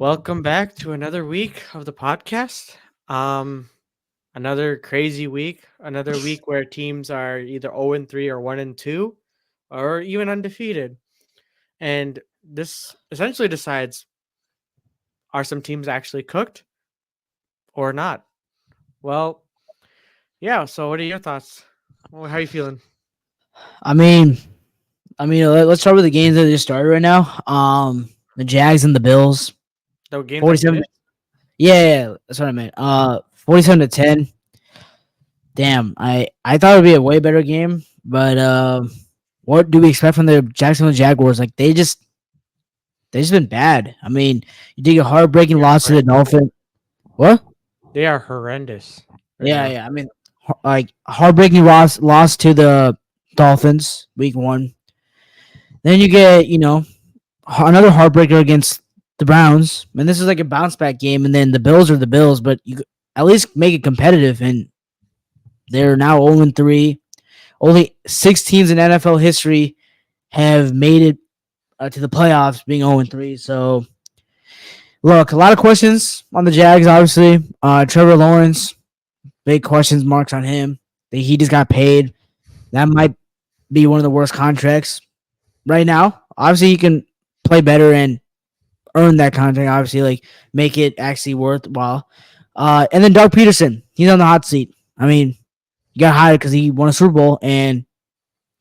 Welcome back to another week of the podcast. Um, Another crazy week, another week where teams are either 0 and 3 or 1 and 2 or even undefeated. And this essentially decides, are some teams actually cooked or not? Well, yeah, so what are your thoughts? How are you feeling? I mean, let's start with the games that just started right now. The Jags and the Bills, The games that 47. finished? Yeah, that's what I meant. 47-10. Damn, I thought it'd be a way better game, but what do we expect from the Jacksonville Jaguars? Like they just been bad. I mean, you take a heartbreaking They are loss to the horrendous. Dolphins. What? They are horrendous right Yeah, now. yeah. I mean, like heartbreaking loss to the Dolphins week one. Then you get another heartbreaker against the Browns, and this is like a bounce back game. And then the Bills are the Bills, but you at least make it competitive. And they're now 0-3. Only 6 teams in NFL history have made it to the playoffs, being 0-3. So look, a lot of questions on the Jags. Obviously, Trevor Lawrence, big questions marks on him. He just got paid. That might be one of the worst contracts right now. Obviously, he can play better and earn that contract, obviously, like make it actually worthwhile. And then Doug Peterson, he's on the hot seat. I mean, he got hired because he won a Super Bowl and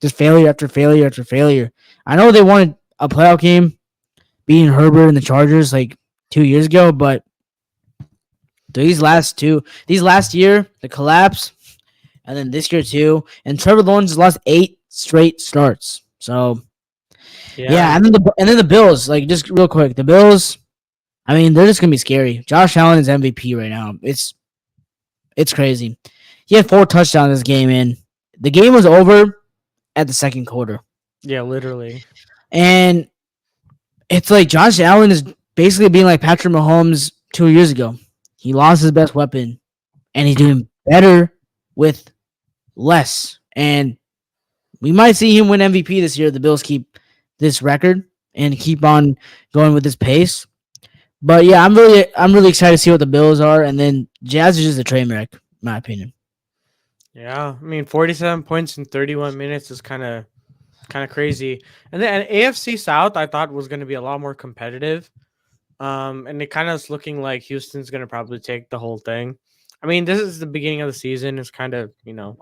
just failure after failure after failure. I know they wanted a playoff game beating Herbert and the Chargers like 2 years ago, but these last year, the collapse, and then this year too, and Trevor Lawrence lost 8 straight starts. So Yeah. yeah, and then the Bills, like just real quick, the Bills. I mean, they're just gonna be scary. Josh Allen is MVP right now. It's crazy. He had 4 touchdowns this game, and the game was over at the second quarter. Yeah, literally. And it's like Josh Allen is basically being like Patrick Mahomes 2 years ago. He lost his best weapon, and he's doing better with less. And we might see him win MVP this year. If the Bills keep this record and keep on going with this pace. But yeah, I'm really excited to see what the Bills are, and then Jazz is just a train wreck, in my opinion. Yeah, I mean, 47 points in 31 minutes is kind of crazy. And then AFC South, I thought was going to be a lot more competitive. And it kind of is looking like Houston's going to probably take the whole thing. I mean, this is the beginning of the season. It's kind of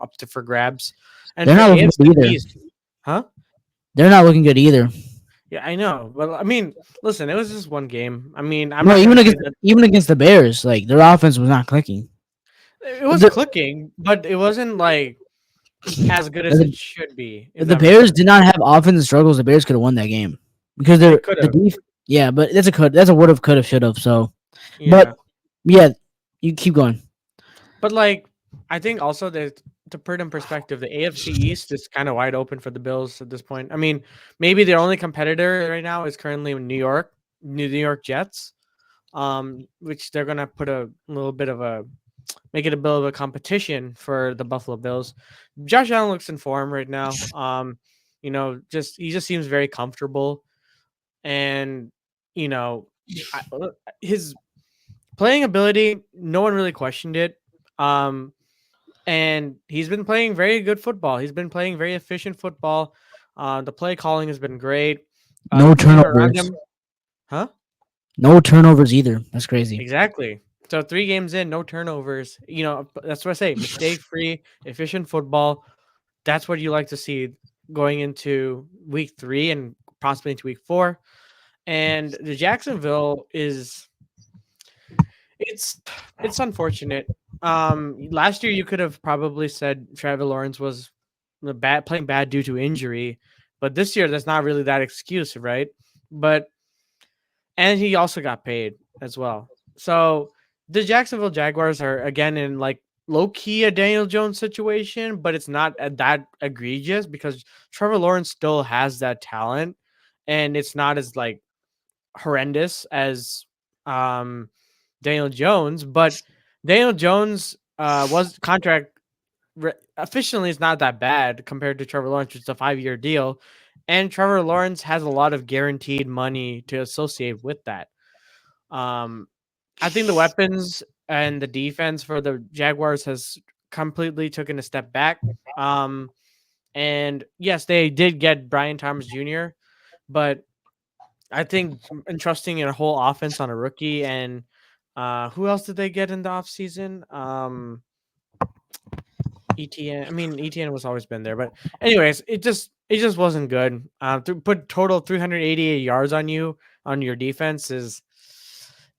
up to for grabs. And They're for not looking AFC good either. East, huh? They're not looking good either. Yeah, I know. But I mean, listen, it was just one game. I mean, I'm No, not going to say that even against the Bears, like their offense was not clicking. it was The, clicking, but it wasn't like as good as it the, should be, if the that makes Bears sense. did not have offensive struggles. The Bears could have won that game because They they're could the have. def- Yeah, but that's a would have, could have, should have. So, but Yeah. yeah, you keep going. But like, I think also that to put in perspective, the AFC East is kind of wide open for the Bills at this point. I mean, maybe their only competitor right now is currently New York Jets, which they're gonna put a little bit of a make it a bit of a competition for the Buffalo Bills. Josh Allen looks in form right now. Just he just seems very comfortable, and you know, I, his playing ability, no one really questioned it. Um, and he's been playing very good football. He's been playing very efficient football. The play calling has been great. The No team around turnovers. him, huh? No turnovers either. That's crazy. Exactly. So 3 games in, no turnovers. That's what I say. Mistake free, efficient football. That's what you like to see going into week 3 and possibly into week 4. And the Jacksonville is it's it's unfortunate. Last year you could have probably said Trevor Lawrence was playing bad due to injury, but this year that's not really that excuse, right? But and he also got paid as well. So the Jacksonville Jaguars are again in like low key a Daniel Jones situation, but it's not that egregious because Trevor Lawrence still has that talent, and it's not as like horrendous as um Daniel Jones, but Daniel Jones was contract efficiently is not that bad compared to Trevor Lawrence, which is a 5-year deal, and Trevor Lawrence has a lot of guaranteed money to associate with that. Um, I think the weapons and the defense for the Jaguars has completely taken a step back. Um, and yes, they did get Brian Thomas Jr., but I think entrusting a whole offense on a rookie and who else did they get in the offseason? ETN. I mean, ETN was always been there, but anyways, it just wasn't good. To put total 388 yards on you on your defense is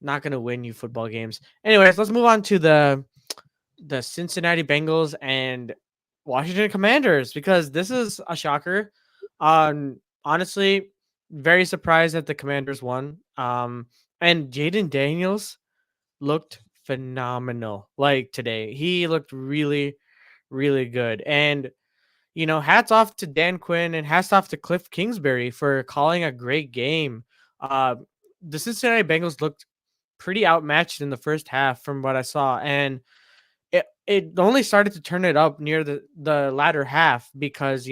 not going to win you football games. Anyways, let's move on to the Cincinnati Bengals and Washington Commanders because this is a shocker. Honestly, very surprised that the Commanders won. And Jaden Daniels looked phenomenal. Like today, he looked really, really good. And hats off to Dan Quinn and hats off to Cliff Kingsbury for calling a great game. Uh, the Cincinnati Bengals looked pretty outmatched in the first half from what I saw, and it only started to turn it up near the latter half because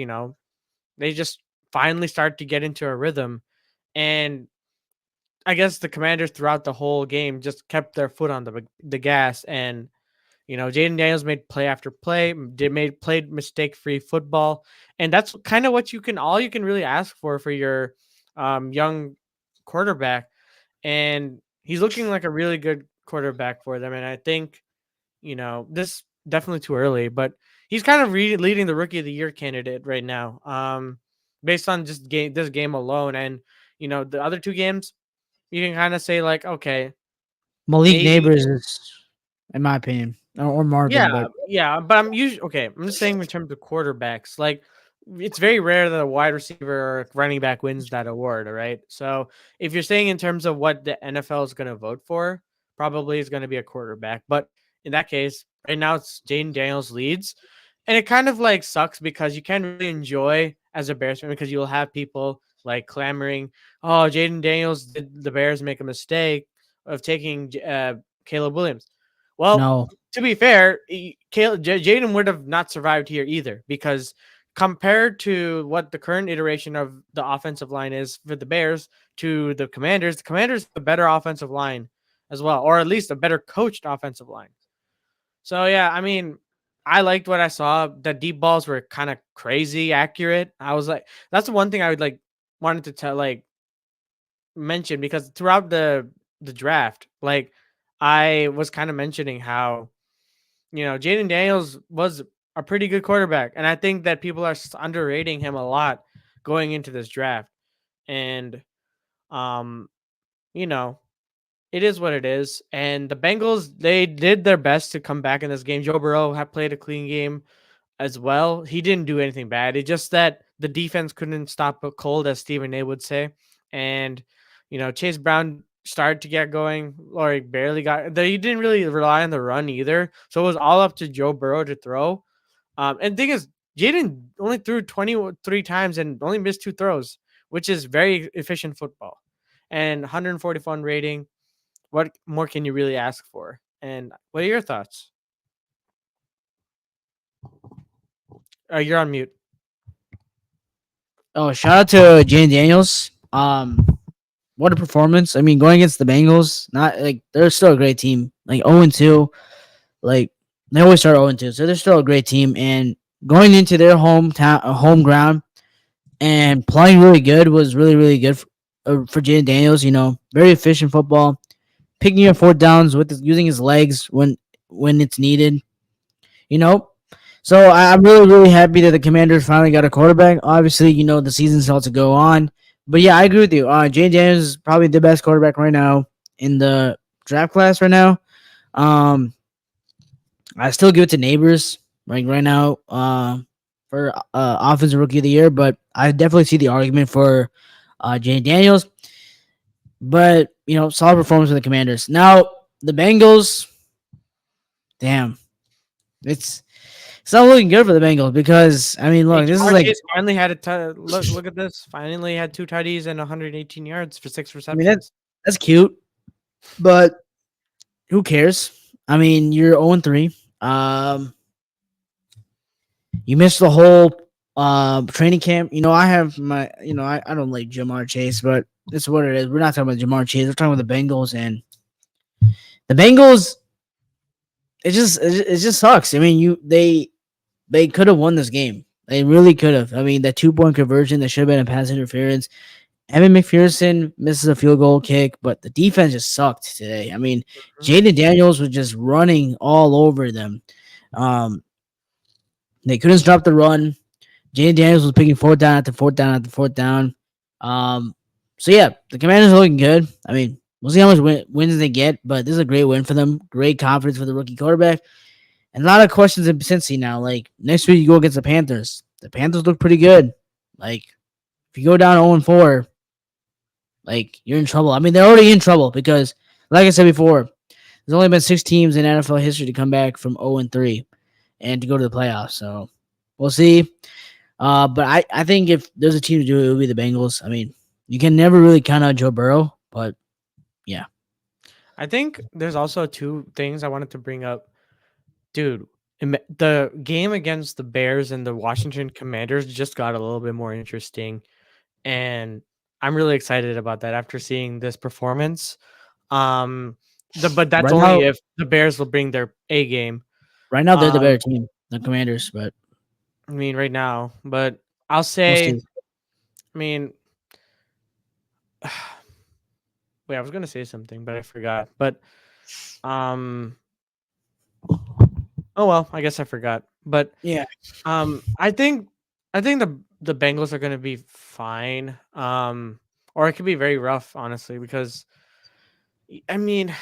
they just finally started to get into a rhythm, and I guess the Commanders throughout the whole game just kept their foot on the gas, and Jaden Daniels made play after play, played mistake free football, and that's kind of what all you can really ask for your young quarterback, and he's looking like a really good quarterback for them, and I think this definitely too early, but he's kind of leading the rookie of the year candidate right now, based on just this game alone, and the other two games you can kind of say like, okay, Malik maybe. Neighbors is, in my opinion, or Marvin, Yeah, but yeah, but I'm usually okay. I'm just saying in terms of quarterbacks, like it's very rare that a wide receiver or running back wins that award, all right? So if you're saying in terms of what the NFL is going to vote for, probably is going to be a quarterback. But in that case, right now it's Jaden Daniels leads, and it kind of like sucks because you can't really enjoy as a Bears fan because you'll have people like clamoring, "Oh, Jaden Daniels did the Bears make a mistake of taking Caleb Williams?" Well, no, to be fair, Jaden would have not survived here either because compared to what the current iteration of the offensive line is for the Bears to the Commanders have a better offensive line as well, or at least a better coached offensive line. So yeah, I mean, I liked what I saw. The deep balls were kind of crazy accurate. I was like, that's the one thing I would like wanted to tell like mention because throughout the draft, like I was kind of mentioning how Jaden Daniels was a pretty good quarterback, and I think that people are underrating him a lot going into this draft. And um, you know, it is what it is. And the Bengals, they did their best to come back in this game. Joe Burrow had played a clean game as well. He didn't do anything bad. It's just that the defense couldn't stop a cold, as Stephen A would say. And Chase Brown started to get going, or he barely got. He didn't really rely on the run either, so it was all up to Joe Burrow to throw. And the thing is, Jaden only threw 23 times and only missed two throws, which is very efficient football. And 141 rating. What more can you really ask for? And what are your thoughts? You're on mute. oh, shout out to Jane Daniels. What a performance! I mean, going against the Bengals, not like they're still a great team. Like 0-2, like they always start 0-2, so they're still a great team. And going into their home ground, and playing really good was really really good for Jaden Daniels. Very efficient football, picking up fourth downs with using his legs when it's needed. You know, so I'm really really happy that the Commanders finally got a quarterback. Obviously, the season's still to go on, but yeah, I agree with you. Jaden Daniels is probably the best quarterback right now in the draft class right now. Um, I still give it to Neighbors like right now for offensive rookie of the year, but I definitely see the argument for Jane Daniels. But solid performance for the Commanders. Now the Bengals, damn, it's not looking good for the Bengals because I mean, Hey, look, this is Jamar like Chase finally had look at this. Finally had two tutties and 118 yards for six I mean receptions. that's cute, but who cares? I mean, you're 0-3. You missed the whole training camp. I have my I don't like Jamar Chase, but it's what it is. We're not talking about Jamar Chase. We're talking about the Bengals, and The Bengals, it just sucks. I mean, they could have won this game. They really could have. I mean, that 2 point conversion that should have been a pass interference. Evan McPherson misses a field goal kick, but the defense just sucked today. I mean, Mhm. Jaden Daniels was just running all over them. Um, they couldn't stop the run. Jaden Daniels was picking fourth down after fourth down after fourth down. Um, so yeah, the Commanders are looking good. I mean, we'll see how much wins they get, but this is a great win for them. Great confidence for the rookie quarterback, and a lot of questions in Cincy now. Like next week, you go against the Panthers. The Panthers look pretty good. Like if you go down 0-4, like you're in trouble. I mean, they're already in trouble because, like I said before, there's only been 6 teams in NFL history to come back from 0-3 and to go to the playoffs. So we'll see. But I think if there's a team to do it, it would be the Bengals. I mean, you can never really count out Joe Burrow, but yeah. I think there's also two things I wanted to bring up. Dude, the game against the Bears and the Washington Commanders just got a little bit more interesting, and I'm really excited about that after seeing this performance. Um, but that's Right only now, if the Bears will bring their A game. right now they're the better Um, team, the Commanders, but I mean, right now, but I'll we'll say, see. I mean, wait, I was gonna say something, but I forgot. But um, oh well, I guess I forgot. But Yeah, I think the Bengals are gonna be fine. Or it could be very rough, honestly, because I mean,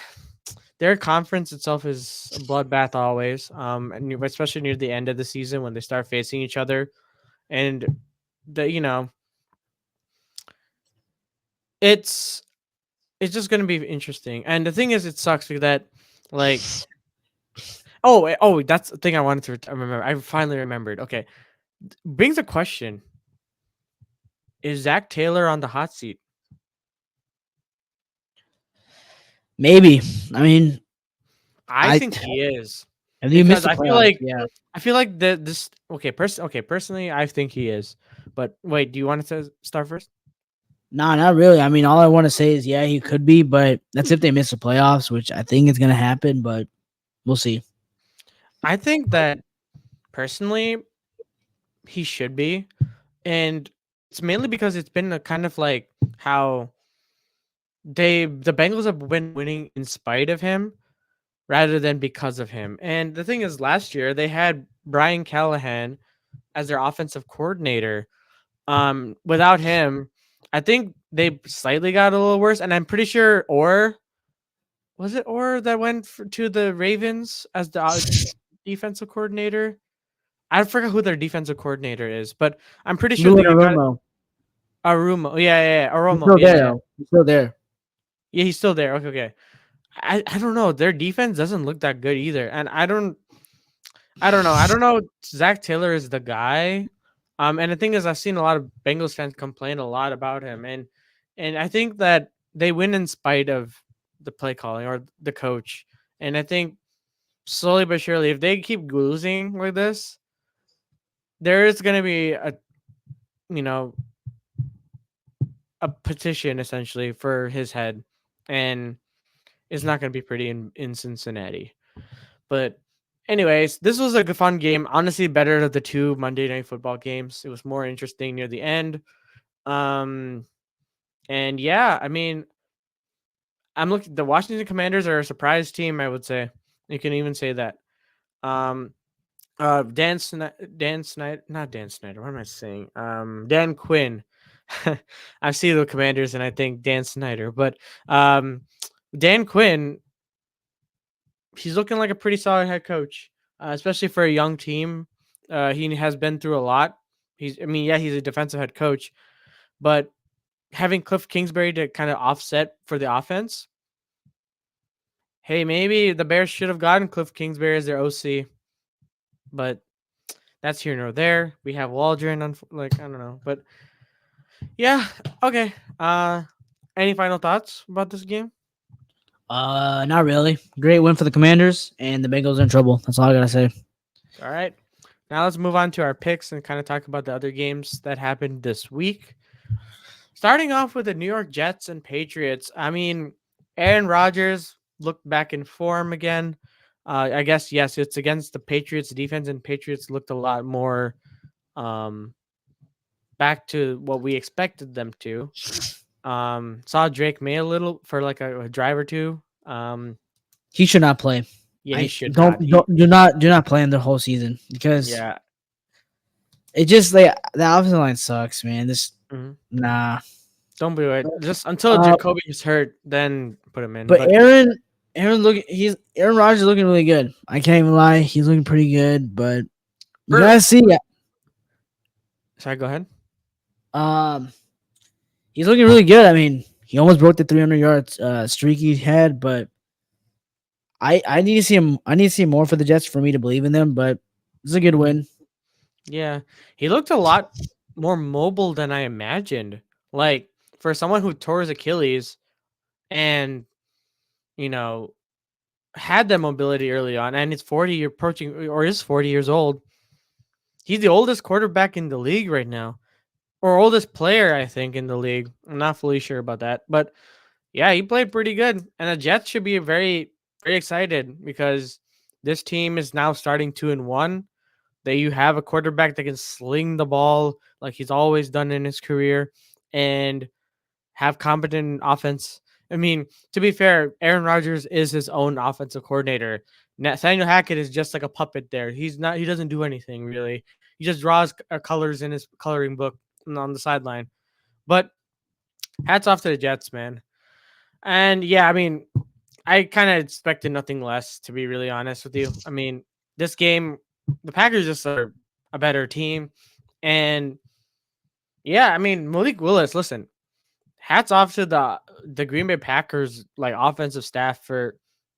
their conference itself is a bloodbath always. And especially near the end of the season when they start facing each other, and the it's it's just gonna be interesting. And the thing is, it sucks because that like that's the thing I wanted to remember. I finally remembered. Okay, brings a question: is Zach Taylor on the hot seat? maybe. I mean, I I think he is if you miss because the playoffs, yeah. I feel like this personally I think he is. But wait, do you want to start first? No, not really. I mean, all I want to say is, yeah, he could be, but that's if they miss the playoffs, which I think is going to happen. But we'll see. I think that personally he should be, and it's mainly because it's been a kind of like how the Bengals have been winning in spite of him rather than because of him. And the thing is, last year they had Brian Callahan as their offensive coordinator. Without him, I think they slightly got a little worse. And I'm pretty sure, or was it or that went to the Ravens as the defensive coordinator? I forgot who their defensive coordinator is, but I'm pretty sure Lou that and you got Aromo. Arumo. Yeah, He's Aromo. still Yeah, there, yeah, though. He's still there. yeah. He's still there. Okay, okay. I don't know. Their defense doesn't look that good either, and I don't know. I don't know. Zach Taylor is the guy. And the thing is, I've seen a lot of Bengals fans complain a lot about him, and I think that they win in spite of the play calling or the coach. And I think slowly but surely, if they keep losing like this, there is going to be you know a petition essentially for his head, and it's not going to be pretty in Cincinnati. But anyways, this was a fun game. Honestly, better of the two Monday Night Football games. It was more interesting near the end. Um, and yeah, I mean, I'm looking. The Washington Commanders are a surprise team. I would say you can even say that. Um, Dan Snyder, not Dan Snyder. What am I saying? Dan Quinn. I see the Commanders and I think Dan Snyder, but um, Dan Quinn, he's looking like a pretty solid head coach, especially for a young team. He has been through a lot. I mean, yeah, he's a defensive head coach, but having Cliff Kingsbury to kind of offset for the offense, hey, maybe the Bears should have gotten Cliff Kingsbury as their OC, but that's here nor there. We have Waldron, like I don't know, but yeah, okay. Any final thoughts about this game? Not really. Great win for the Commanders, and the Bengals are in trouble. That's all I gotta say. All right. Now let's move on to our picks and kind of talk about the other games that happened this week. Starting off with the New York Jets and Patriots. I mean, Aaron Rodgers. looked back in form again. I guess yes, it's against the Patriots defense, and Patriots looked a lot more um, back to what we expected them to. Saw Drake May a little for like a drive or two. He should not play. Yeah, he I should not. don't do not play him the whole season because Yeah. it just like the offensive line sucks, man. This Mhm. nah. Don't do it. Just until Uh, Jacoby is hurt, then put him in. but But Aaron Rodgers is looking really good. I can't even lie, he's looking pretty good. But you for gotta see, sorry, go ahead. um, he's looking really good. I mean, he almost broke the 300 yards streak he had, but I need to see him. I need to see more for the Jets for me to believe in them. But it's a good Mhm. win. Yeah, he looked a lot more mobile than I imagined. Like for someone who tore his Achilles and you know had that mobility early on, and it's 40 approaching or is 40 years old. He's the oldest quarterback in the league right now, or oldest player I think in the league. I'm not fully sure about that, but yeah, he played pretty good, and the Jets should be very excited because this team is now starting 2-1. That you have a quarterback that can sling the ball like he's always done in his career, and have competent offense. I mean, to be fair, Aaron Rodgers is his own offensive coordinator. Nathaniel Hackett is just like a puppet there. He's not. He doesn't do anything really. He just draws colors in his coloring book on the sideline. But hats off to the Jets, man. And yeah, I mean, I kind of expected nothing less, to be really honest with you. I mean, this game, the Packers just are a better team, and yeah, I mean, Malik Willis. Listen, hats off to the Green Bay Packers like offensive staff for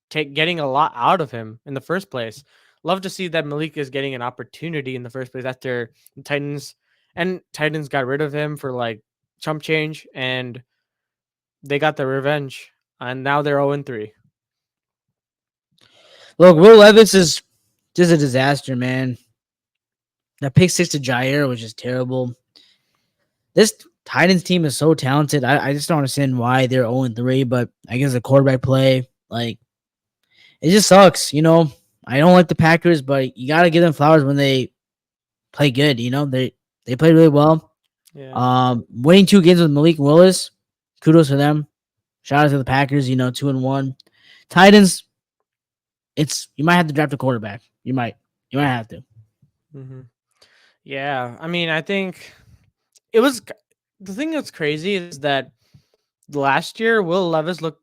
getting a lot out of him in the first place. Love to see that Malik is getting an opportunity in the first place after the Titans got rid of him for like chump change, and they got the revenge, and now they're 0-3. Look, Will Levis is just a disaster, man. That pick six to Jair was just terrible. This Titans team is so talented. I just don't understand why they're 0-3, but I guess the quarterback play, like, it just sucks, you know. I don't like the Packers, but you gotta give them flowers when they play good, you know. They play really well. Yeah. Winning 2 games with Malik Willis, kudos to them. Shout out to the Packers, 2-1. Titans, you might have to draft a quarterback. You might have to. hmm Yeah. I mean, I think it was the thing that's crazy is that last year Will Levis looked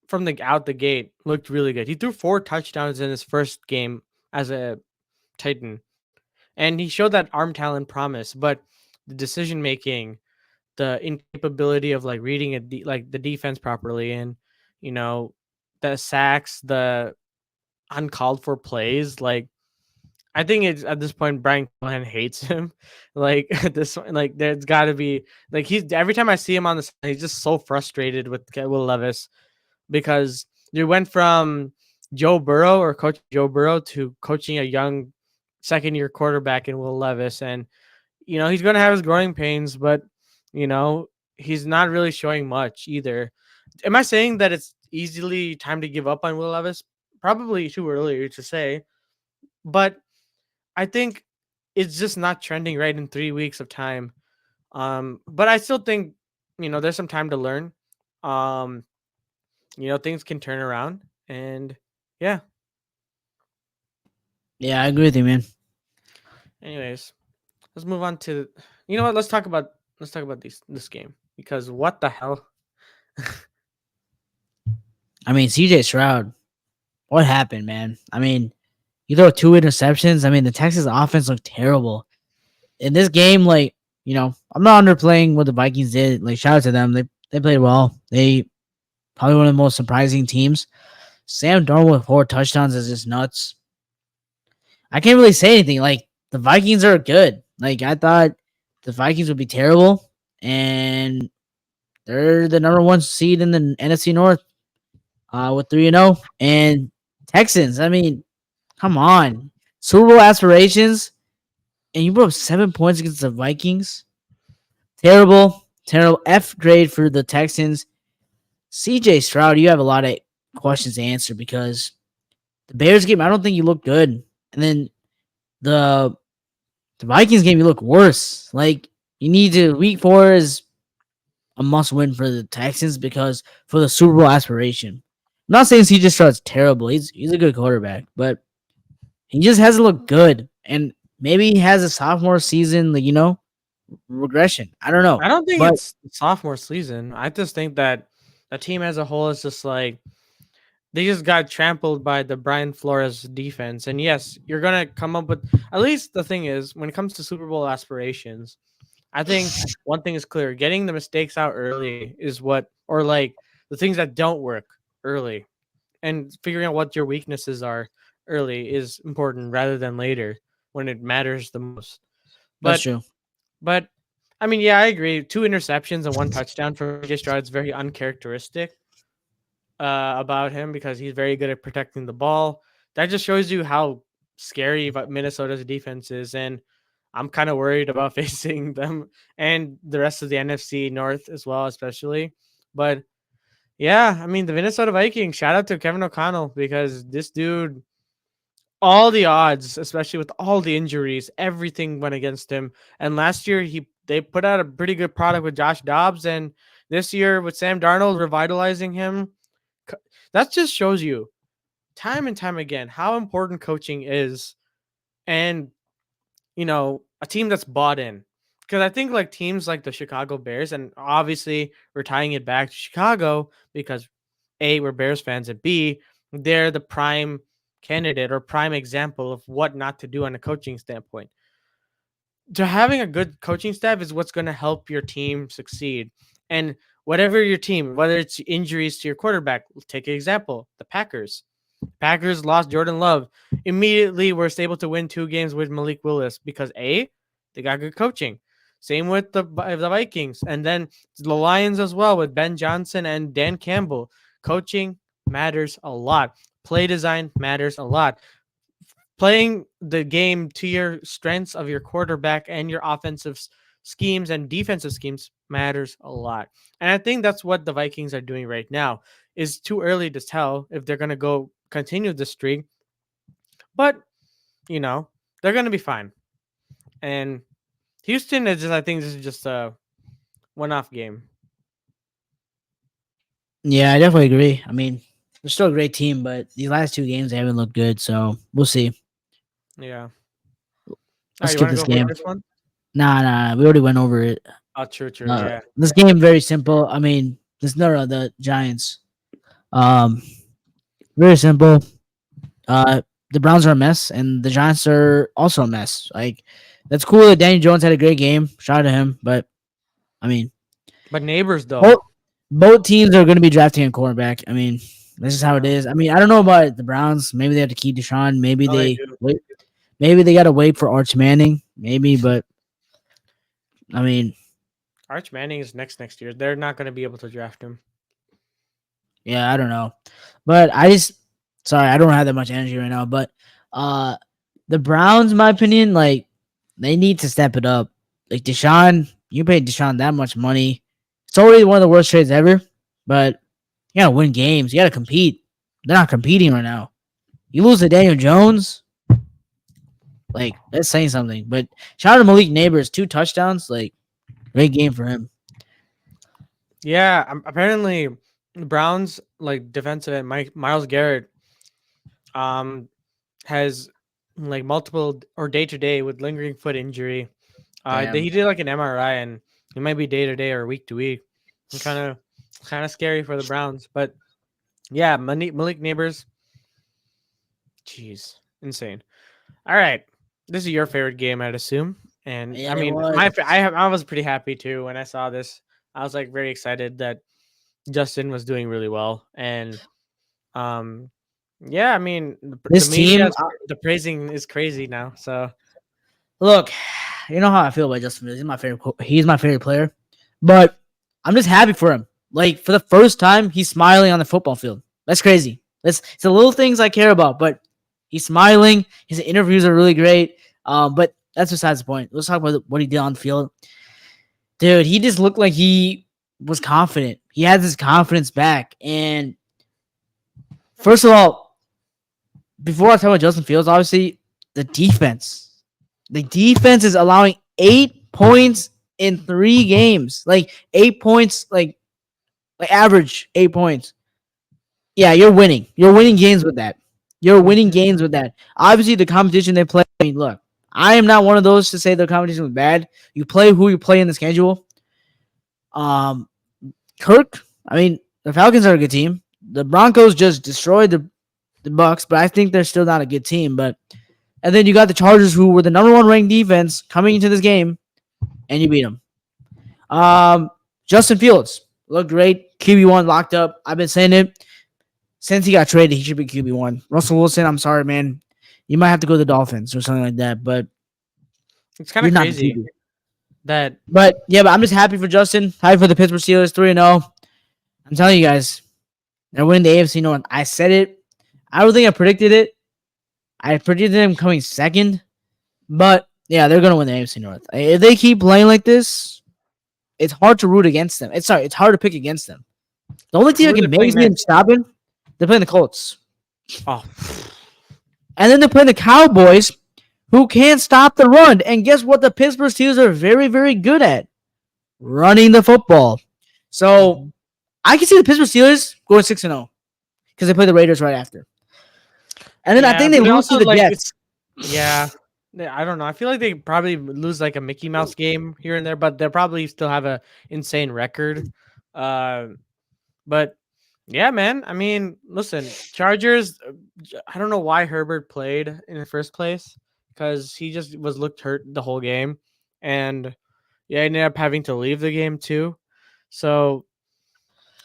from the out the gate looked really good. He threw 4 touchdowns in his first game as a Titan, and he showed that arm talent promise. But the decision making, the incapability of like reading like the defense properly, and you know the sacks, the uncalled for plays, like I think it's at this point Brian Callahan hates him. Like at this like there's got to be like he's every time I see him on the he's just so frustrated with Will Levis because you went from Joe Burrow or Coach Joe Burrow to coaching a young second year quarterback in Will Levis, and he's going to have his growing pains, but you know he's not really showing much either. Am I saying that it's easily time to give up on Will Levis? Probably too early to say, but I think it's just not trending right in 3 weeks of time. But I still think there's some time to learn. Um, things can turn around, and yeah. Yeah, I agree with you, man. Anyways, let's move on to what. Let's talk about this game because what the hell? I mean, CJ Stroud, what happened, man? I mean, you throw 2 interceptions. I mean, the Texas offense looked terrible in this game. Like, I'm not underplaying what the Vikings did. Like, shout out to them. They played well. They probably one of the most surprising teams. Sam Darnold with 4 touchdowns is just nuts. I can't really say anything. Like, the Vikings are good. Like, I thought the Vikings would be terrible, and they're the number one seed in the NFC North with 3-0. And Texans, I mean, come on. Super Bowl aspirations, and you put up 7 points against the Vikings. Terrible, terrible. F grade for the Texans. CJ Stroud, you have a lot of questions to answer because the Bears game, I don't think you look good, and then the the Vikings game, you look worse. Like you need to week 4 is a must win for the Texans because for the Super Bowl aspiration. I'm not saying CJ Stroud's terrible. He's a good quarterback, but he just hasn't looked good. And maybe he has a sophomore season, like, regression. I don't know. I don't think But it's sophomore season. I just think that the team as a whole is just like they just got trampled by the Brian Flores defense. And yes, you're gonna come up with at least the thing is when it comes to Super Bowl aspirations, I think one thing is clear: getting the mistakes out early is what, or like the things that don't work early, and figuring out what your weaknesses are early is important rather than later when it matters the most. that's But true. but I mean, yeah, I agree. Two interceptions and one touchdown for CJ Stroud is very uncharacteristic about him because he's very good at protecting the ball. That just shows you how scary Minnesota's defense is, and I'm kind of worried about facing them and the rest of the NFC North as well, especially. But yeah, I mean the Minnesota Vikings. Shout out to Kevin O'Connell because this dude, all the odds, especially with all the injuries, everything went against him. And last year they put out a pretty good product with Josh Dobbs, and this year with Sam Darnold revitalizing him, co- that just shows you time and time again how important coaching is, and a team that's bought in. Because I think like teams like the Chicago Bears, and obviously we're tying it back to Chicago because A, we're Bears fans, and B, they're the prime candidate or prime example of what not to do on a coaching standpoint. To having a good coaching staff is what's going to help your team succeed. And whatever your team, whether it's injuries to your quarterback, take an example, the Packers. Packers lost Jordan Love. Immediately were able to win 2 games with Malik Willis because A, they got good coaching. Same with the Vikings. And then the Lions as well with Ben Johnson and Dan Campbell. Coaching matters a lot. Play design matters a lot. Playing the game to your strengths of your quarterback and your offensive schemes and defensive schemes matters a lot. And I think that's what the Vikings are doing right now. Is too early to tell if they're going to go continue the streak, but you know, they're going to be fine. And Houston is just, I think this is just a one-off game. Yeah, I definitely agree. I mean, they're still a great team, but these last 2 games they haven't looked good. So we'll see. Yeah. All right, Let's you skip want to this go for game. this one? Nah. We already went over it. Oh, true. Yeah. This game very simple. I mean, this no the Giants. Um, very simple. Uh, the Browns are a mess, and the Giants are also a mess. Like, that's cool that Danny Jones had a great game. Shout out to him. But I mean, But neighbors both though. both teams are going to be drafting a quarterback. I mean, this is how it Yeah. is. I mean, I don't know about the Browns. Maybe they have to keep Deshaun. Maybe No, they they do. wait. Maybe they got to wait for Arch Manning. Maybe, but I mean, Arch Manning is next year. They're not going to be able to draft him. yeah, I don't know. But I just sorry, I don't have that much energy right now. But uh the Browns, in my opinion, like they need to step it up. Like Deshaun, you paid Deshaun that much money. It's already one of the worst trades ever, but you gotta win games. You gotta compete. They're not competing right now. You lose to Daniel Jones, like that's saying something. But shout out to Malik Neighbors, 2 touchdowns, like great game for him. Yeah, apparently the Browns like defensive end Mike Miles Garrett um has like multiple or day to day with lingering foot injury. Damn. He did like an MRI and it might be day to day or week to week. Kind of scary for the Browns, but yeah, Malik Neighbors, jeez, insane. All right, this is your favorite game, I'd assume, and Yeah, I it mean, was. I was pretty happy too when I saw this. I was like very excited that Justin was doing really well, and um, yeah, I mean, the This media, team, the praising is crazy now. So look, you know how I feel about Justin Fields. He's my favorite. He's my favorite player, but I'm just happy for him. Like for the first time, he's smiling on the football field. That's crazy. It's the little things I care about, but he's smiling. His interviews are really great. But that's besides the point. Let's talk about what he did on the field, dude. He just looked like he was confident. He had his confidence back, and First of all, before I talk about Justin Fields, obviously the defense. The defense is allowing 8 points in 3 games. Like 8 points, like average 8 points. Yeah, you're winning. You're winning games with that. You're winning Mhm. games with that. Obviously, the competition they play. I mean, look, I am not one of those to say the competition was bad. You play who you play in the schedule. Um, Kirk. I mean, the Falcons are a good team. The Broncos just destroyed the Bucks, but I think they're still not a good team. But and then you got the Chargers, who were the number one ranked defense coming into this game, and you beat them. Justin Fields looked great. QB1 locked up. I've been saying it since he got traded. He should be QB1. Russell Wilson, I'm sorry, man. You might have to go to the Dolphins or something like that, but It's kind you're of not the crazy QB. that But yeah, but I'm just happy for Justin. Happy for the Pittsburgh Steelers 3-0. I'm telling you guys, they're winning the AFC North. I said it. I don't think I predicted it. I predicted them coming second, but yeah, they're gonna win the AFC North. If they keep playing like this, it's hard to root against them. It's hard to pick against them. The only team who that are they can playing maybe next? stop him, they're playing the Colts, Oh, and then they're playing the Cowboys, who can't stop the run. And guess what? The Pittsburgh Steelers are very, very good at running the football. So mhm. I can see the Pittsburgh Steelers going 6-0 because they play the Raiders right after, and then I Yeah, think they but lose to also the like Jets. it's yeah. I don't know. I feel like they probably lose like a Mickey Mouse game here and there, but they'll probably still have a insane record. Uh, but yeah, man. I mean, listen, Chargers. I don't know why Herbert played in the first place because he just was looked hurt the whole game, and yeah, ended up having to leave the game too. So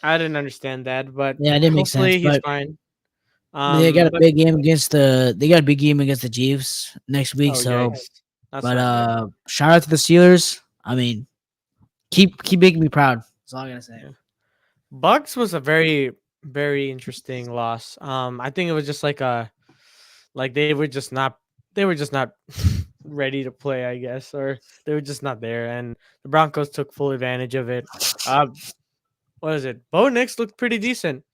I didn't understand that, but Yeah, it didn't make sense, hopefully he's but fine. they got a But big game against the Chiefs next week. oh So, yikes, that's but not good. shout out to the Steelers. I mean, keep making me proud. That's all I gotta say. Yeah. Bucks was a very very interesting loss. I think it was just like a like they were just not ready to play, I guess, or they were just not there, and the Broncos took full advantage of it. Uh, what is it? Bo Nix looked pretty decent.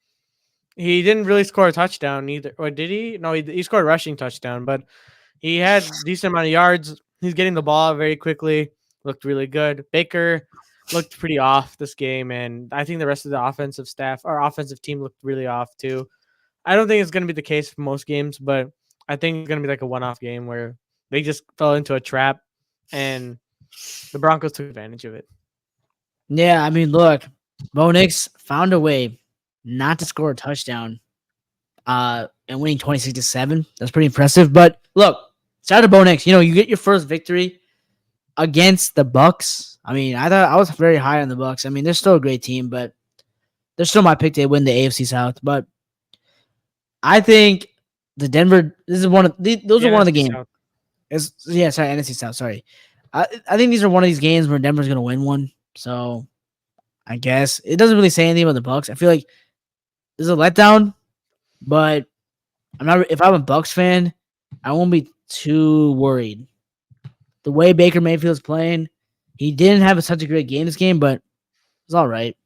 He didn't really score a touchdown either, or did he? No, he scored a rushing touchdown, but he had decent amount of yards. He's getting the ball very quickly. Looked really good. Baker looked pretty off this game, and I think the rest of the offensive staff, our offensive team, looked really off too. I don't think it's going to be the case for most games, but I think it's going to be like a one-off game where they just fell into a trap, and the Broncos took advantage of it. Yeah, I mean, look, Bo Nix found a way not to score a touchdown, and winning 26-7. That's pretty impressive. But look, shout out to Bo Nix. You know, you get your first victory against the Bucks. I mean, I thought I was very high on the Bucks. I mean, they're still a great team, but they're still my pick to win the AFC South. But I think the Denver. This is one of those The are one of the NFC games. South. Yeah, sorry, NFC South. Sorry, I think these are one of these games where Denver's gonna win one. So I guess it doesn't really say anything about the Bucks. I feel like this is a letdown, but I'm not. If I'm a Bucks fan, I won't be too worried. The way Baker Mayfield's playing, he didn't have such a great game this game, but it's all right.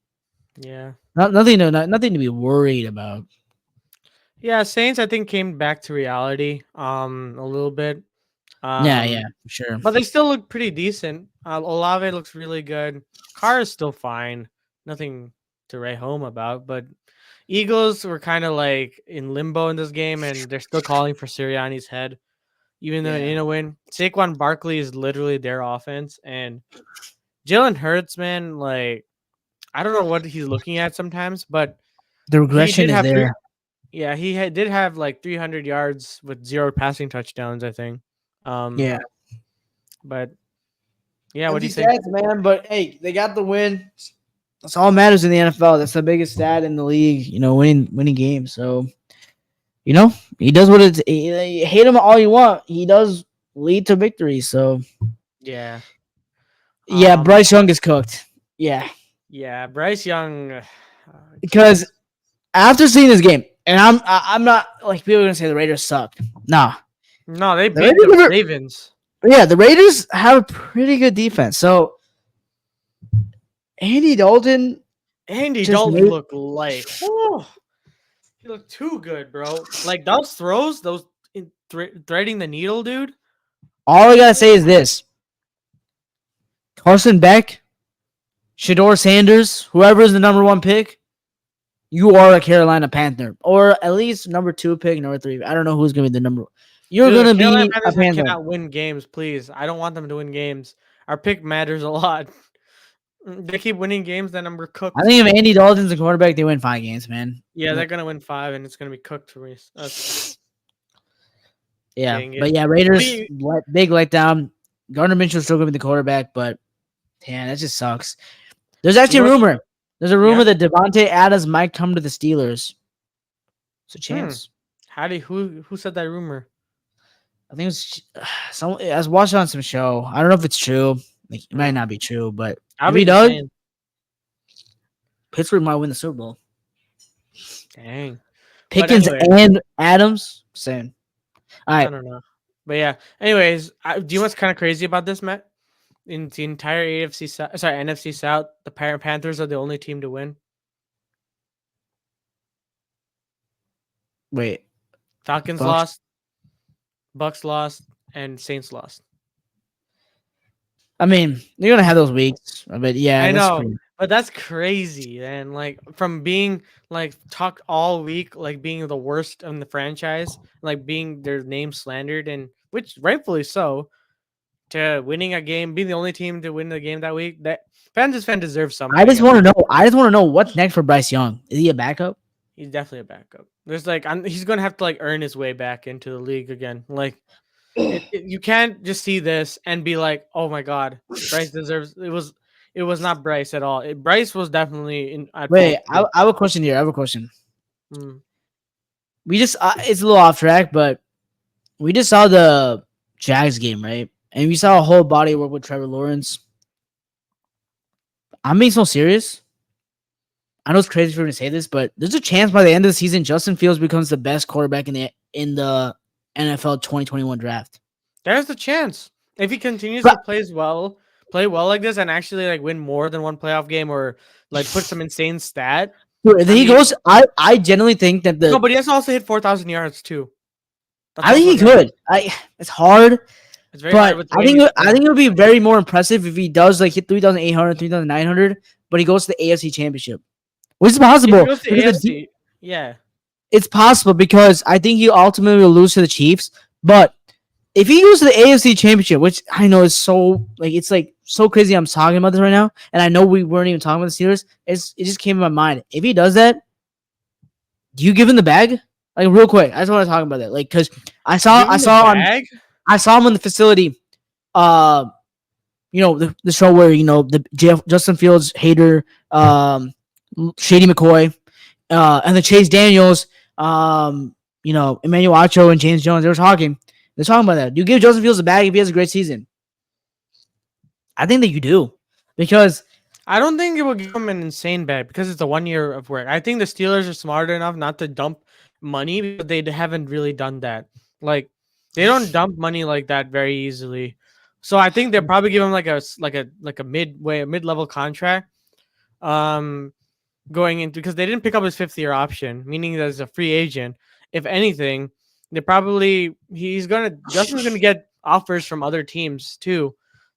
Yeah. Nothing to be worried about. Yeah, Saints I think came back to reality a little bit. Yeah, yeah, Um for sure. but they still look pretty decent. Olave looks really good. Carr is still fine. Nothing to write home about, but Eagles were kind of like in limbo in this game and they're still calling for Sirianni's head even though Yeah, in a win. Saquon Barkley is literally their offense and Jalen Hurts, man, like I don't know what he's looking at sometimes, but the he regression did is have three. there. Yeah, did have like 300 yards with zero passing touchdowns, I think. Um, Yeah, but yeah, what do empty you think? stats, man. But hey, they got the win. That's all that matters in the NFL. That's the biggest stat in the league. You know, winning games. So you know he does what it's. Hate him all you want. He does lead to victory. So Yeah. yeah, Um, Bryce Young is cooked. Yeah, yeah, Bryce Young. because after seeing this game, and I'm not like people are gonna say the Raiders suck. Nah, No, they the beat the Raiders. Ravens. Yeah, the Raiders have a pretty good defense. So Andy Dalton Andy just Dalton made looked like, whew, He looked too good, bro. Like those throws, those threading the needle, dude. All I gotta say is this: Carson Beck, Shador Sanders, whoever is the number one pick, you are a Carolina Panther, or at least number two pick, number three. I don't know who's gonna be the number. You're Dude, the gonna Carolina be a Panthers Panther. cannot win games, please. I don't want them to win games. Our pick matters a lot. They keep winning games, then we're I cooked. think if Andy Dalton's the quarterback, they win 5 games, man. Yeah, they're gonna win 5, and it's gonna be cooked for us. Yeah, Dang but it. yeah, Raiders big letdown. Gardner Minshew's still gonna be the quarterback, but damn, that just sucks. There's actually You a know, rumor. There's a yeah. rumor that Devontae Adams might come to the Steelers. It's a Hmm. chance. How do who said that rumor? I think it's some. I was watching on some show. I don't know if it's true. Like, it might Hmm. not be true, but I'll if be he does, insane. Pittsburgh might win the Super Bowl. Dang. But Pickens anyway, and Adams, same. All I right. don't know. But yeah. Anyways, do you know what's kind of crazy about this, Matt? In the entire NFC South, the Panthers are the only team to win. Wait. Falcons Bucks. lost, Bucks lost, and Saints lost. I mean, you're gonna have those weeks, but yeah, I that's know, crazy. but that's crazy. And like from being like talked all week, like being the worst in the franchise, like being their name slandered, and which rightfully so, to winning a game, being the only team to win the game that week. That fan deserves I something just at want to least. know. I just want to know what's next for Bryce Young. Is he a backup? He's definitely a backup. There's like he's gonna have to like earn his way back into the league again. Like you can't just see this and be like, oh my god, Bryce deserves. It was not Bryce at all. Bryce was definitely at Wait, fault too. I have a question here. I have a question. Mm. We just it's a little off track, but we just saw the Jags game, right? And we saw a whole body of work with Trevor Lawrence. I'm being so serious. I know it's crazy for me to say this, but there's a chance by the end of the season, Justin Fields becomes the best quarterback in the NFL 2021 draft. There's the chance if he continues to But play well like this, and actually like win more than one playoff game or like put some insane stat. dude, I he mean, goes. I genuinely think that no, but he has to also hit 4,000 yards too. That's I think also he another. could. It's hard, It's very hard but with the way he's I think playing. it would be very more impressive if he does like hit 3,800, 3,900, but he goes to the AFC Championship, which is If he possible goes to because AFC, yeah. it's possible because I think he ultimately will lose to the Chiefs. But if he goes to the AFC Championship, which I know is so like it's like so crazy, I'm talking about this right now, and I know we weren't even talking about the Steelers. It just came in my mind. If he does that, do you give him the bag? Like real quick, I just want to talk about that. Like because Give him the bag. I saw him in the facility. Uh, the show where the Justin Fields hater, Shady McCoy, and the Chase Daniels, Emmanuel Acho and James Jones. They were talking. They're talking about that. Do you give Justin Fields a bag if he has a great season? I think that you do because I don't think it will give him an insane bag because it's a 1 year of work. I think the Steelers are smart enough not to dump money because they haven't really done that. Like they don't dump money like that very easily. So I think they'll probably give him like a mid level contract. Um, going into because they didn't pick up his 5th year option, meaning that as a free agent. If anything, they probably Justin's gonna get offers from other teams too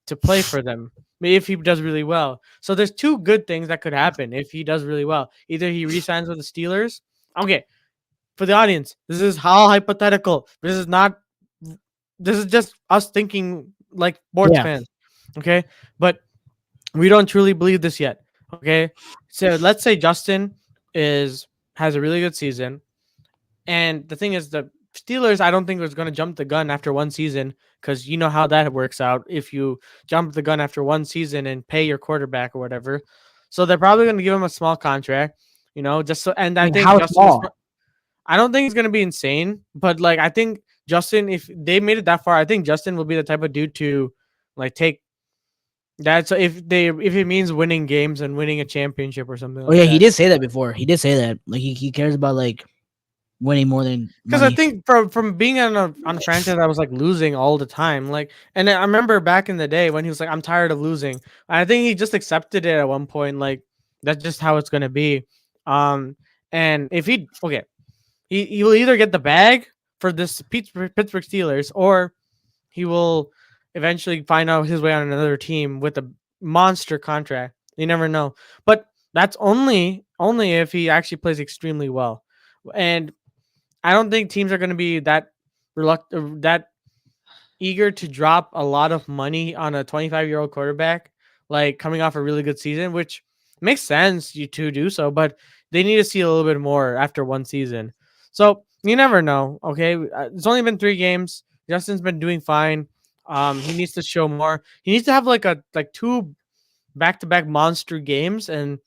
to play for them if he does really well. So there's two good things that could happen if he does really well. Either he resigns with the Steelers. Okay, for the audience, this is how hypothetical. This is just us thinking like sports yeah, fans. Okay, but we don't truly believe this yet. Okay, so let's say Justin has a really good season, and the thing is, the Steelers I don't think was going to jump the gun after one season because you know how that works out if you jump the gun after one season and pay your quarterback or whatever. So they're probably going to give him a small contract, just so. And I I mean think how Justin is. small? I don't think it's going to be insane, but like I think Justin, if they made it that far, I think Justin will be the type of dude to like take that's if it means winning games and winning a championship or something Oh like yeah, he that. did say that before. He did say that like he cares about like winning more than Because I money. think from being on a franchise that was like losing all the time, like, and I remember back in the day when he was like, "I'm tired of losing." I think he just accepted it at one point, like that's just how it's gonna be. Um, and if he okay, he will either get the bag for this Pittsburgh Steelers, or he will eventually find out his way on another team with a monster contract. You never know, but that's only if he actually plays extremely well. And I don't think teams are going to be that reluctant, that eager to drop a lot of money on a 25-year-old quarterback, like coming off a really good season, which makes sense you to do so, but they need to see a little bit more after one season. So you never know. Okay, it's only been 3 games. Justin's been doing fine. He needs to show more. He needs to have like two back-to-back monster games, and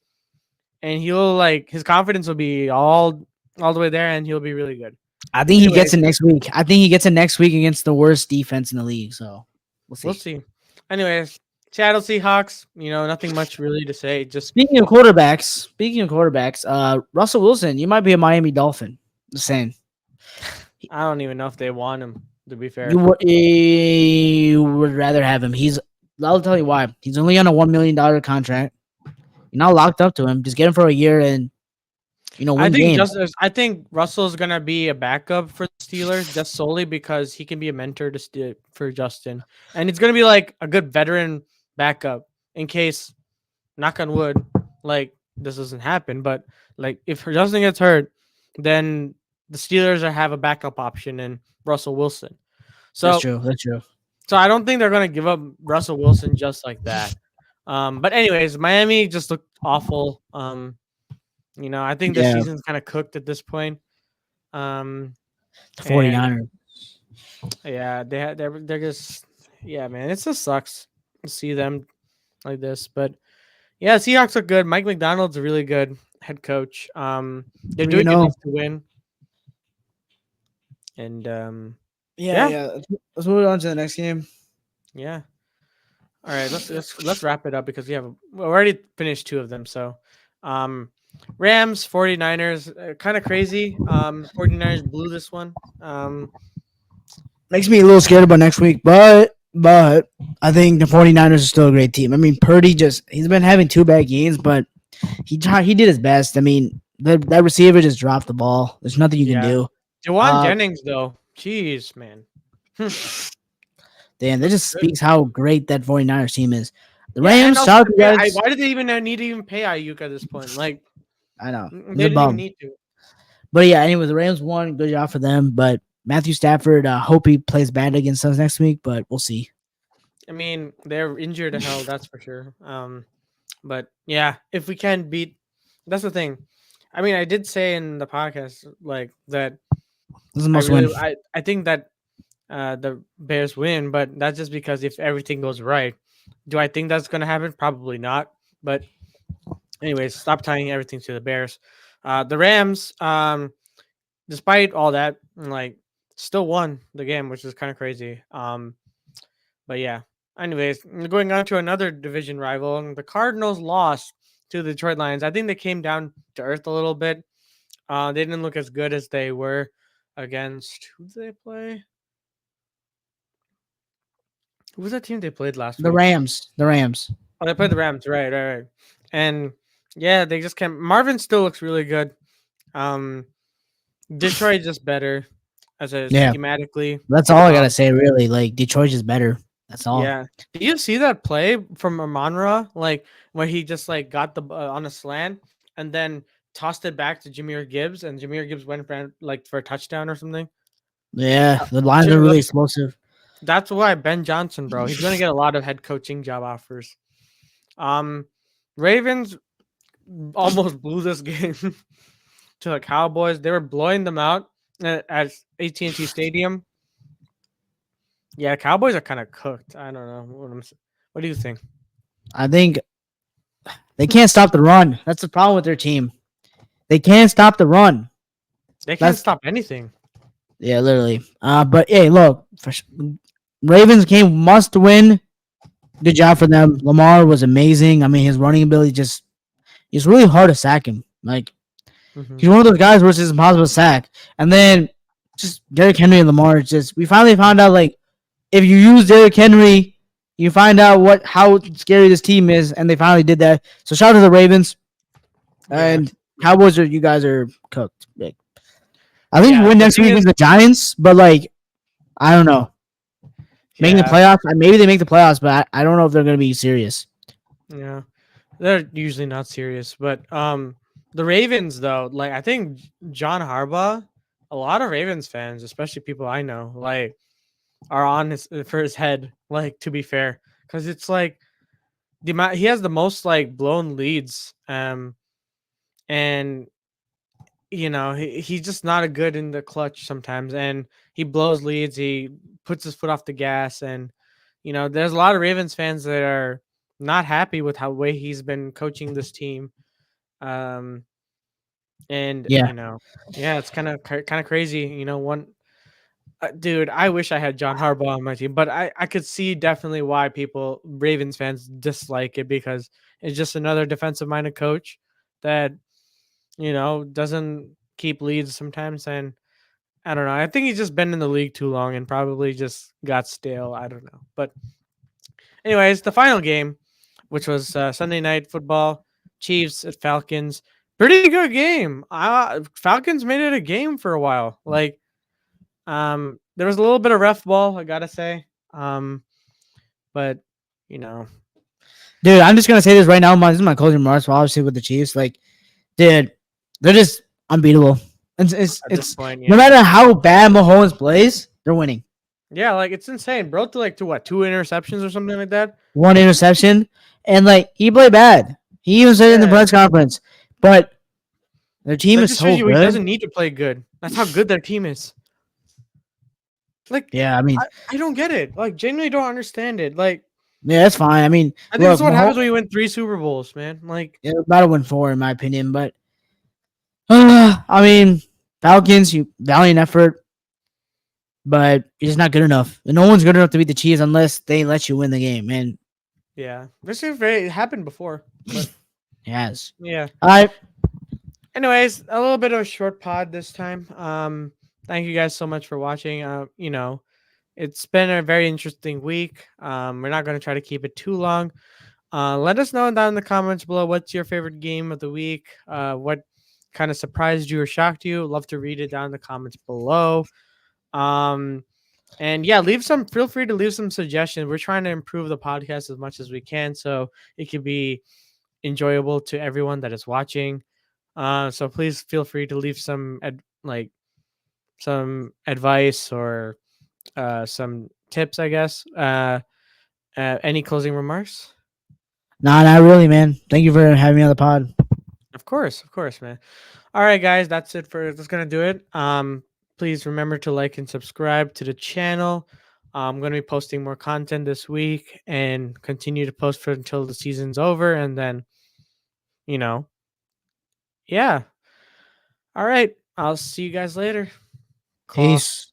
he'll like his confidence will be all the way there, and he'll be really good. I think he gets Anyways, it next week. I think he gets it next week against the worst defense in the league. So we'll we'll see. see. Anyways, Seattle Seahawks. Nothing much really to say. Just Speaking of quarterbacks, Russell Wilson, you might be a Miami Dolphin. Just saying. I don't even know if they want him. To be fair, You would rather have him. I'll tell you why. He's only on a $1 million contract. You're not locked up to him. Just get him for a year and win games. I think Russell's gonna be a backup for the Steelers just solely because he can be a mentor for Justin, and it's gonna be like a good veteran backup in case, knock on wood, like this doesn't happen. But like if Justin gets hurt, then the Steelers have a backup option in Russell Wilson. That's So true. That's true. so I don't think they're gonna give up Russell Wilson just like that. But anyways, Miami just looked awful. I think the Yeah, season's kind of cooked at this point. Um, the and 49ers. yeah, they're just, yeah, man, it just sucks to see them like this. But yeah, Seahawks are good. Mike McDonald's a really good head coach. They're You doing know, enough to win. And yeah, yeah, yeah. Let's move on to the next game. yeah. All right, let's wrap it up because we already finished 2 of them. So, Rams 49ers, kind of crazy. 49ers blew this one. Makes me a little scared about next week, but I think the 49ers are still a great team. I mean, Purdy he's been having 2 bad games, but he did his best. I mean, that receiver just dropped the ball. There's nothing you can Yeah. do. Jawan Uh, Jennings, though. Jeez, man. Damn, that Looks just good. speaks how great that 49ers team is. The Yeah, and Rams, also, shout out to you guys. why did they even need to even pay Ayuk at this point? Like, I know. they It's a didn't even bum. need to. But yeah, anyway, the Rams won. Good job for them. But Matthew Stafford, hope he plays bad against us next week, but we'll see. I mean, they're injured to hell, that's for sure. But yeah, if we can beat, that's the thing. I mean, I did say in the podcast like that. This is a must win. I think that the Bears win, but that's just because if everything goes right. Do I think that's gonna happen? Probably not. But anyways, stop tying everything to the Bears. The Rams, despite all that, like still won the game, which is kind of crazy. But yeah. Anyways, going on to another division rival, and the Cardinals lost to the Detroit Lions. I think they came down to earth a little bit. They didn't look as good as they were against who did they play? Who was that team they played last The week? Rams. The Rams. Oh, they played the Rams, right. And yeah, they just came. Marvin still looks really good. Um, Detroit is just better as a Yeah. schematically. That's all I gotta Um, say, really. Like Detroit is better. That's all. yeah. Did you see that play from Amonra? Like where he just like got the on a slant and then tossed it back to Jameer Gibbs, and Jameer Gibbs went for a touchdown or something. Yeah, Uh, the lines are really explosive. That's why Ben Johnson, bro. He's gonna get a lot of head coaching job offers. Um, Ravens almost blew this game to the Cowboys. They were blowing them out at AT&T Stadium. Yeah, Cowboys are kind of cooked. I don't know. What do you think? I think they can't stop the run. That's the problem with their team. They can't stop the run. They can't That's stop anything. yeah, literally. But hey, look, Ravens game must win. Good job for them. Lamar was amazing. I mean, his running ability it's really hard to sack him. Like Mhm. he's one of those guys where it's just impossible to sack. And then just Derrick Henry and Lamar. We finally found out like if you use Derrick Henry, you find out how scary this team is, and they finally did that. So shout out to the Ravens Yeah. and Cowboys. You guys are cooked. Big. I think we Yeah, win the next thing week is, against the Giants, but like I don't know. Making the yeah, playoffs, maybe they make the playoffs, but I don't know if they're going to be serious. yeah, they're usually not serious. But the Ravens though, like I think John Harbaugh, a lot of Ravens fans, especially people I know, like are on his for his head. Like to be fair, because it's like the amount he has the most like blown leads, and he's just not a good in the clutch sometimes, and he blows leads. He puts his foot off the gas, and there's a lot of Ravens fans that are not happy with how way he's been coaching this team. Um, and Yeah, yeah, it's kind of crazy. One dude, I wish I had John Harbaugh on my team, but I could see definitely why people Ravens fans dislike it because it's just another defensive minded coach that doesn't keep leads sometimes. And I don't know. I think he's just been in the league too long and probably just got stale. I don't know. But anyways, the final game, which was Sunday night football, Chiefs at Falcons. Pretty good game. Falcons made it a game for a while. Like, there was a little bit of ref ball, I gotta say. But you know, dude, I'm just gonna say this right now. This is my closing remarks. Obviously, with the Chiefs, like, dude, they're just unbeatable. at this It's point, no yeah, matter how bad Mahomes plays, they're winning. yeah, like it's insane, bro. To what, two interceptions or something like that? One interception, and like he played bad. He even said it in the Yeah, press conference, but their team that is just shows so you he good. doesn't need to play good. That's how good their team is. Like, Yeah, I mean, I don't get it. Like, genuinely don't understand it. Like, yeah, that's fine. I mean, I think this look, is what happens Mahomes when you win three Super Bowls, man. Like, about to win four in my opinion, but I mean, Falcons, you valiant effort, but it's just not good enough. And no one's good enough to beat the Chiefs unless they let you win the game, and yeah, this is very it happened before, but it has. yeah. All right, Anyways, a little bit of a short pod this time. Thank you guys so much for watching. It's been a very interesting week. We're not going to try to keep it too long. Let us know down in the comments below what's your favorite game of the week. What kind of surprised you or shocked you? Love to read it down in the comments below. Um, and yeah, feel free to leave some suggestions. We're trying to improve the podcast as much as we can so it can be enjoyable to everyone that is watching. So please feel free to leave some advice or some tips, I guess. Any closing remarks? nah, not really, man. Thank you for having me on the pod. Of course, man. All right, guys, that's gonna do it. Please remember to like and subscribe to the channel. I'm gonna be posting more content this week and continue to post for until the season's over, and then you know, yeah. All right, I'll see you guys later. Call. Peace.